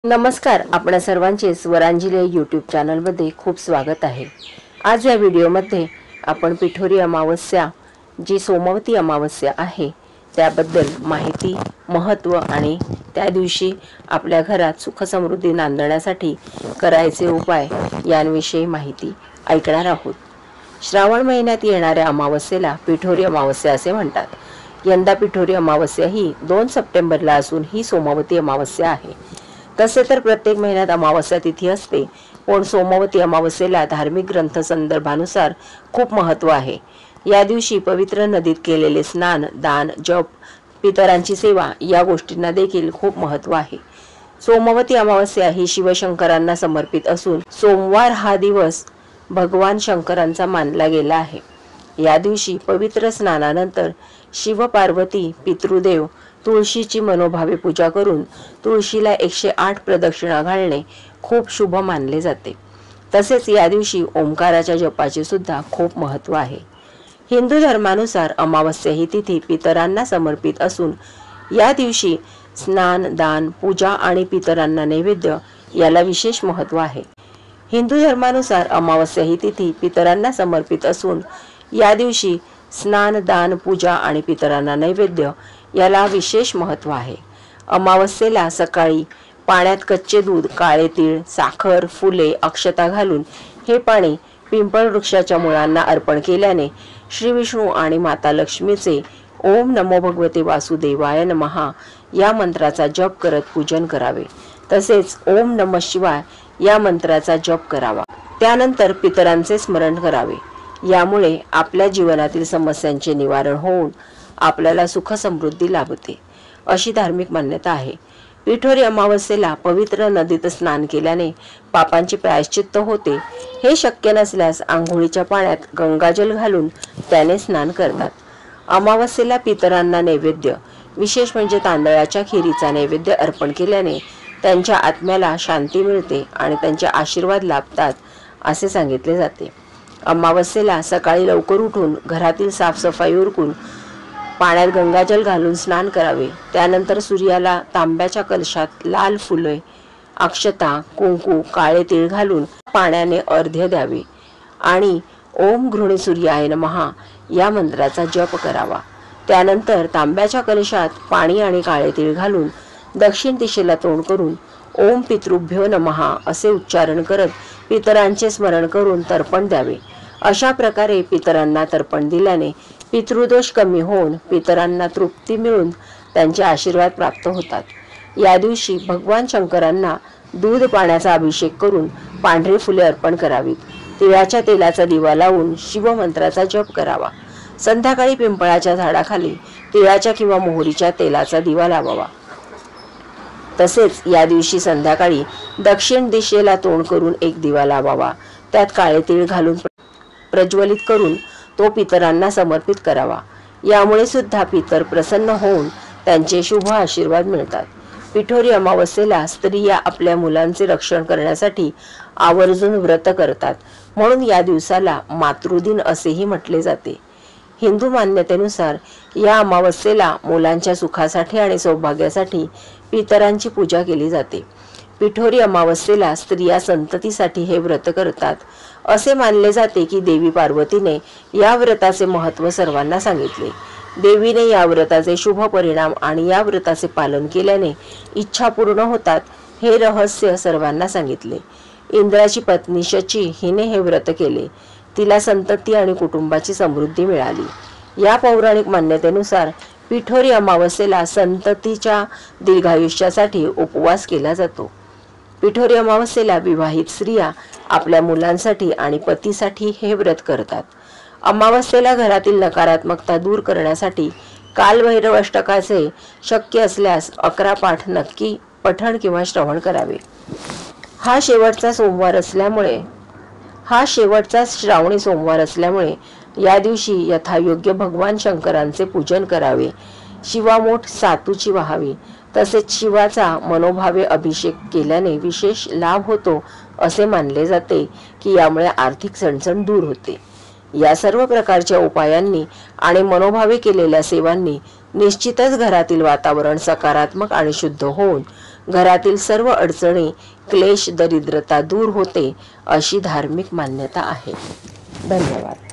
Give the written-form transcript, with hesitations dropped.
नमस्कार, आपणा सर्वांचे स्वरांजली यूट्यूब चॅनलमध्ये खूप स्वागत आहे। आज या व्हिडिओमध्ये आपण पिठोरी अमावस्या जी सोमवती अमावस्या आहे त्याबद्दल माहिती, महत्त्व आणि त्या दिवशी आपल्या घरात सुख समृद्धी नांदण्यासाठी करायचे उपाय यांविषयी माहिती ऐकणार आहोत। श्रावण महिन्यात येणाऱ्या अमावस्येला पिठोरी अमावस्या असे म्हणतात। यंदा पिठोरी अमावस्या ही 2 सप्टेंबरला असून ही सोमवती अमावस्या आहे। तसे तर प्रत्येक महिन्यात अमावस्या तिथी असते, पण सोमवती अमावस्येला धार्मिक ग्रंथ संदर्भानुसार खूप महत्त्व आहे। या दिवशी पवित्र नदीत केलेले स्नान, दान, जप, पितरांची सेवा या गोष्टींना देखील खूप महत्त्व आहे। सोमवती अमावस्या ही शिवशंकरांना समर्पित असून सोमवार हा दिवस भगवान शंकरांचा मानला गेला आहे। या दिवशी पवित्र स्नानानंतर शिव पार्वती, पितृदेव, तुळशीची मनोभावे पूजा करून तुळशीला 108 प्रदक्षिणा घालणे खूप शुभ मानले जाते। तसेच या दिवशी ओंकाराच्या जपाचे सुद्धा खूप महत्त्व आहे। हिंदू धर्मानुसार अमावस्या ही तिथी पितरांना समर्पित असून या दिवशी स्नान, दान, पूजा आणि पितरांना नैवेद्य याला विशेष महत्त्व आहे। हिंदू धर्मानुसार अमावस्या ही तिथी पितरांना समर्पित असून या दिवशी स्नान, दान, पूजा आणि पितरांना नैवेद्य याला विशेष महत्त्व आहे। अमावस्येला सकाळी पाण्यात कच्चे दूध, काळे तीळ, साखर, फुले, अक्षता घालून हे पाणी पिंपळ वृक्षाच्या मुळांना अर्पण केल्याने श्री विष्णू आणि माता लक्ष्मीचे ओम नमो भगवते वासुदेवाय नमः या मंत्राचा जप करत पूजन करावे। तसेच ओम नमः शिवाय या मंत्राचा जप करावा। त्यानंतर पितरांचे स्मरण करावे। यामुळे आपल्या जीवनातील समस्यांचे निवारण होऊन आपल्याला सुख समृद्धी लाभते अशी धार्मिक मान्यता आहे। पिठोरी अमावस्येला पवित्र नदीत स्नान केल्याने पापांचे प्रायश्चित्त होते। हे शक्य नसल्यास आंघोळीच्या पाण्यात गंगाजल घालून त्याने स्नान करतात। अमावस्येला पितरांना नैवेद्य, विशेष म्हणजे तांदळाच्या खिरीचा नैवेद्य अर्पण केल्याने त्यांच्या आत्म्याला शांती मिळते आणि त्यांचे आशीर्वाद लाभतात असे सांगितले जाते। अमावस्येला सकाळी लवकर उठून घरातील साफसफाई उरकून पाण्यात गंगाजल घालून स्नान करावे। त्यानंतर सूर्याला तांब्याच्या कलशात लाल फुले, अक्षता, कुंकू, काळे तीळ घालून पाण्याने अर्घ्य द्यावे आणि ओम घृणी सूर्याय नमः या मंत्राचा जप करावा। त्यानंतर तांब्याच्या कलशात पाणी आणि काळे तीळ घालून दक्षिण दिशेला तोंड करून ओम पितृभ्यो नमः असे उच्चारण करत पितरांचे स्मरण करून तर्पण द्यावे। अशा प्रकारे पितरांना तर्पण दिल्याने पितृदोष कमी होऊन पितरांना तृप्ती मिळून त्यांचे आशीर्वाद प्राप्त होतात। या दिवशी भगवान शंकरांना दूध पाण्याचा अभिषेक करून पांढरी फुले अर्पण करावीत। तिळाच्या तेलाचा दिवा लावून शिवमंत्राचा जप करावा। संध्याकाळी पिंपळाच्या झाडाखाली तिळाच्या किंवा मोहरीच्या तेलाचा दिवा लावावा। तसेच या दिवशी संध्याकाळी दक्षिण दिशेला तोंड करून एक दिवा लावावा। त्यात काळे तीळ घालून प्रज्वलित करून तो पितरांना समर्पित करावा। यामुळे सुद्धा पितर प्रसन्न होऊन त्यांचे शुभ आशीर्वाद मिळतात। पिठोरी अमावस्येला स्त्रिया आपल्या मुलांचे रक्षण करण्यासाठी आवर्जून व्रत करतात, म्हणून या दिवसाला मातृदिन असेही म्हटले जाते। हिंदू मान्यतेनुसार या अमावस्येला मुलांच्या सुखासाठी आणि सौभाग्यासाठी पितरांची पूजा केली जाते। पिठोरी अमावस्येला स्त्रिया संततीसाठी हे व्रत करतात। असे मानले जाते की देवी पार्वतीने या व्रताचे महत्त्व सर्वांना सांगितले। देवीने या व्रताचे शुभ परिणाम आणि या व्रताचे पालन केल्याने इच्छा पूर्ण होतात हे रहस्य सर्वांना सांगितले। इंद्राची पत्नी शची हिने हे व्रत केले, तिला संतती आणि कुटुंबाची समृद्धी मिळाली। या पौराणिक मान्यतेनुसार पिठोरी अमावस्येला संततीच्या दीर्घायुष्यासाठी उपवास केला जातो। पिठोरी अमावस्येला विवाहित स्त्रिया आपल्या मुलांसाठी आणि पतीसाठी हे व्रत करतात। अमावस्येला घरातील नकारात्मकता दूर करण्यासाठी कालभैरव अष्टकाचे शक्य असल्यास 11 पाठ नक्की पठण किंवा श्रवण करावे। हा शेवटचा श्रावणी सोमवार असल्यामुळे या दिवशी यथायोग्य भगवान शंकरांचे पूजन करावे। शिवामोठ सातूची व्हावी। तसेच शिवाचा मनोभावे अभिषेक केल्याने विशेष लाभ होतो असे मानले जाते की यामुळे आर्थिक चणचण दूर होते। या सर्व प्रकारच्या उपायांनी आणि मनोभावे केलेल्या सेवांनी निश्चितच घरातील वातावरण सकारात्मक आणि शुद्ध होऊन घरातील सर्व अडचणी, क्लेश, दरिद्रता दूर होते अशी धार्मिक मान्यता आहे. धन्यवाद.